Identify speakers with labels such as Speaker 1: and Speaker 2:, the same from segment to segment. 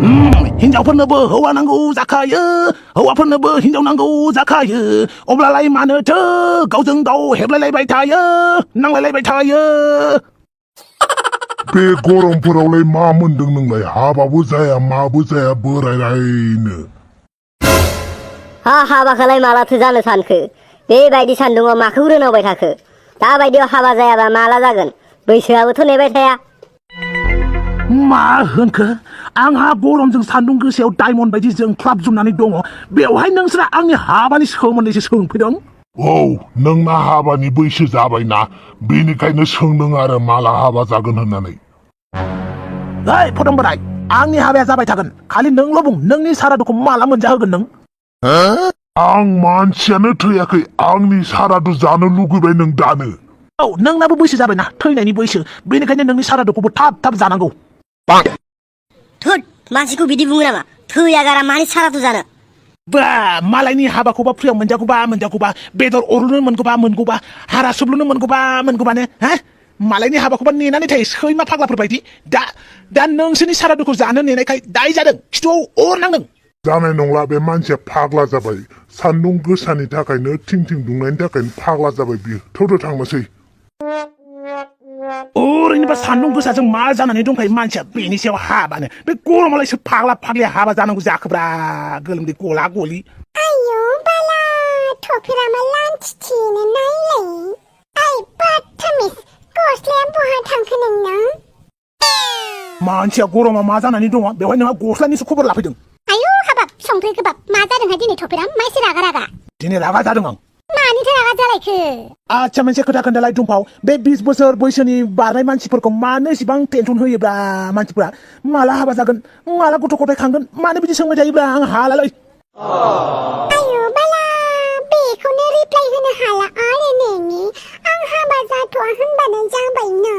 Speaker 1: हिनजावफोरनोबो हौवा नांगौ जाखायो हौवाफोरनोबो हिनजाव नांगौ जाखायो अब्लालाय मानोथो गावजों गाव हेबलायलायबाय थायो नांलायलायबाय थायो
Speaker 2: बे गरमफोरावलाय मा मोनदों नोंलाय हाबाबो जाया माबो जाया बोरायलायनो
Speaker 3: हाबाखौलाय मालाथो जानो सानखो बेबायदि सान्दुङाव माखौ रोनावबाय थाखो दाबायदियाव हाबा जायाबा माला जागोन बैसोआबोथ' नेबाय थाया
Speaker 1: मा होनखो आंहा गरमजों सान्दुं गोसायाव डायमन्ड बायदि जोंख्लाबजोबनानै दङ बेवहाय नोंसोरा आंनि हाबानि सोमोन्दैसो सोंफैदों
Speaker 2: औ नोंना हाबानि बैसो जाबायना बेनिखायनो सोंदों आरो माला हाबा जागोन होननानै
Speaker 1: ओइ फदम बोराय आंनि हाबाया जाबाय थागोन खालि नोंल' बुं नोंनि सारादुखौ माला मोनजाहोगोन नों
Speaker 2: आं मानसियानो थैयाखै आंनि सारादु जानो लुगैबाय नों दानो
Speaker 1: औ नोंनाबो बैसो जाबायना थैनायनि बैसो बेनिखायनो नोंनि सारादुखौबो थाब थाब जानांगौ
Speaker 3: थोद मानसिखौ बिदि बुङो नामा थैया गारा मानि सारादु जानो
Speaker 1: बा मालायनि हाबाखौबा फ्रियाव मोनजागौबा बेदर अरनो मोनगौबा हारा सुब्लुनो मोनगौबानो हा मालायनि हाबाखौबा नेनानै थायो सैमा फाग्लाफोर बायदि दा नोंसोरनि सारादुखौ जानो नेनायखाय दाय जादों खिथुआव अर नांदों
Speaker 2: जानाय नंला बे मानसिया फाग्ला जाबाय सान्दुं गोसानि थाखायनो थिं दुंनायनि थाखायनो फाग्ला जाबाय बियो थौ थांनोसै
Speaker 1: ओरैनोबा सान्दुं गोसाजों मा जानानै दंखायो मानसिया बेनि सायाव हाबानो बे गरमालायसो फाग्ला फाग्लिया हाबा जानांगौ जाखोब्रा गोलोमदै गला गलि
Speaker 4: आयौ बाला थफेरामा लान्थिथिनो नायलाय ओइ बदतमिज गस्लाया बहा थांखो नोंना
Speaker 1: मानसिया गरमा मा जानानै दङ बेवहाय नोंहा गस्लानिसो खबर लाफैदों
Speaker 4: आयौ हाबाब संख्रि गोबाब मा जादोंहाय दिनै थफेराम माइसि रागा
Speaker 1: दिनै रागा जादों आं
Speaker 4: मानिथो रागा जालायखो
Speaker 1: आच्छा मोनसे खोथा खोन्थालाय दंफाव बे 20 बोसोर बैसोनि बारनाय मानसिफोरखौ मानो इसिबां टेनसन होयोब्रा मानसिफोरा माला हाबा जागोन माला गथ' गथाय खांगोन मानो बिदि सोंबाय थायोब्रा आं हालालै
Speaker 4: आयौ बाला बेखौनो रिप्लाय होनो हाला आरो नोंनि आं हाबा जाथ'आ होनबानो जाबायना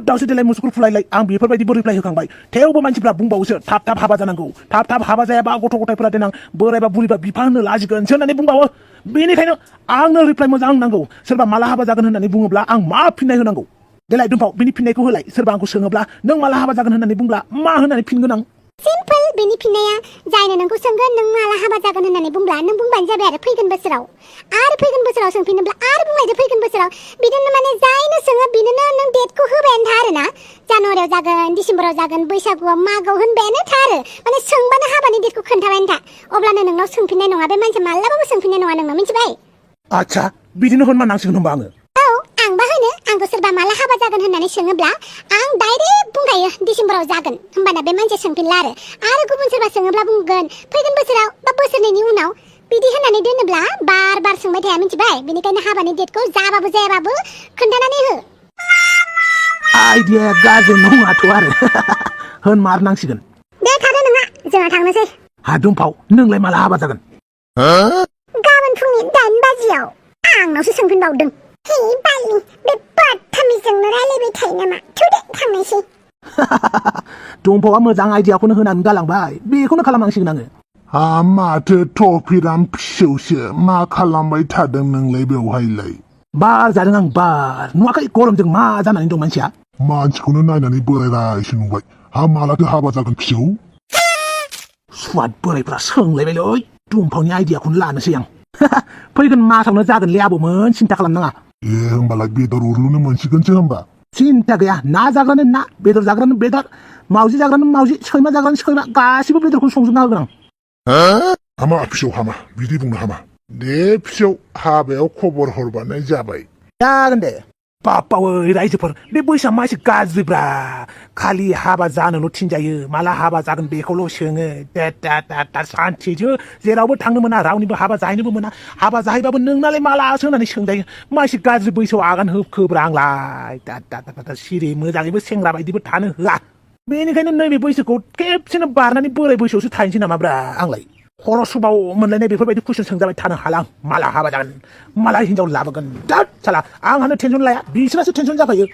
Speaker 1: दावसो देलाय मुसुखुर फुलायलाय आं बेफोरबायदिबो रिप्लाय होखांबाय थेवबो मानसिफ्रा बुंबावोसो थाब थाब हाबा जानांगौ थाब थाब हाबा जायाबा गथ' गथायफोरा देनां बोरायबा बुरिबा बिफा होनो लाजिगोनसो होननानै बुंबावो बेनिखायनो आंनो रिप्लाय मोजां नांगौ सोरबा माला हाबा जागोन होननानै बुङोब्ला आं मा फिननाय होनांगौ देलाय दंफाव बिनि फिननायखौ होलाय सोरबा आंखौ सोङोब्ला नों माला हाबा जागोन होननानै बुंब्ला मा होननानै फिनगोन आं
Speaker 4: सिम्पल बेनि फिननाया जायनो नोंखौ सोंगोन नों माला हाबा जागोन होननानै बुंब्ला नों बुंबानो जाबाय आरो फैगोन बोसोराव सोंफिनोब्ला आरो बुंलायदो फैगोन बोसोराव बिदिनो माने जायनो सोङो बिनोनो नों डेटखौ होबायानो था आरोना जानुवारियाव जागोन डिसेम्बराव जागोन बैसागुआव मागोआव होनबायानो था आरो माने सोंबानो हाबानि डेटखौ खोन्थाबायानो था अब्लानो नोंनाव सोंफिननाय नङा बे मानसिया मालाबाबो सोंफिननाय नङा नोंनाव मिथिबाय
Speaker 1: आच्छा बिदिनो होनमारनांसिगोन होनबा आङो
Speaker 4: आंबा होनो आंखौ सोरबा माला हाबा जागोन होननानै सोङोब्ला आं डाइरेक्ट बुंखायो डिसेम्बराव जागोन होमबाना बे मानसिया सोंफिनला आरो गुबुन सोरबा सोङोब्ला बुंगोन फैगोन बोसोराव बा बोसोरनैनि उनाव बिदि होननानै दोनोब्ला बार सोंबाय थाया मिथिबाय बेनिखायनो हाबानि डेटखौ जाबाबो जायाबाबो खोन्थानानै हो
Speaker 1: आइडिया गाज्रि नङाथ' आरो होनमारनांसिगोन
Speaker 4: दे थादो नोंहा जोंहा थांनोसै
Speaker 1: हा दंफाव नोंलाय माला हाबा जागोन
Speaker 4: गाबोन फुंनि 8 बाजियाव आंनावसो सोंफिनबावदों हे बालि बे बदतमिजजोंनो रायलायबाय थायो नामा थुदे थांनोसै
Speaker 1: दंफावा मोजां आइडियाखौनो होनानै गालांबाय बेखौनो खालामनांसिगोन आङो
Speaker 2: माथो थफिराम फिसौसो मा खालामबाय थादों नोंलाय बेवहायलाय
Speaker 1: बार जादों आं बार नुवाखै गरमजों मा जानानै दं मानसिया
Speaker 2: मानसिखौनो नायनानै बोरायरायसो नुबाय मालाथो हाबा जागोन फिसौ
Speaker 1: स्वाद बोरायफ्रा सोंलायबायलै दंफावनि आइडियाखौनो लानोसै आं फैगोन मासावनो जागोनलै आबौमोन सिन्था खालामनाङा
Speaker 2: होमबालाय बेदर उरलुनो मोनसिगोनसो होमबा
Speaker 1: सिन्था गैया ना जाग्रानो ना बेदर जाग्रानो बेदर मावजि जाग्रानो मावजि सैमा जाग्रानो सैमा गासिबो बेदरखौनो संजोबना होगोन आं
Speaker 2: हामा फिसौ हामा बिदि बुंनो हामा दे फिसौ हाबायाव खबर हरबानो जाबाय
Speaker 1: जागोन दे बापावै रायजोफोर बे बैसोआ मा एसे गाज्रिब्रा खालि हाबा जानोल' थिनजायो माला हाबा जागोन बेखौल' सोङो सान्थिसो जेरावबो थांनो मोना रावनिबो हाबा जाहैनोबो मोना हाबा जाहैबाबो नोंनालाय मालासो होननानै सोंजायो मा एसे गाज्रि बैसोआव आगान होखोब्रा आंलाय सिरि मोजाङैबो सेंग्रा बायदिबो थानो होआ बेनिखायनो नैबे बैसोखौ खेबसेनो बारनानै बोराय बैसोआवसो थाहैनोसै नामाब्रा आंलाय खर' सुबाव मोनलायनाय बेफोरबायदि कुइसन सोंजाबाय थानो हाला आं माला हाबा जागोन माला हिनजाव लाबोगोन साला आंहानो टेनसन लाया बिसोरासो टेनसन जाखायो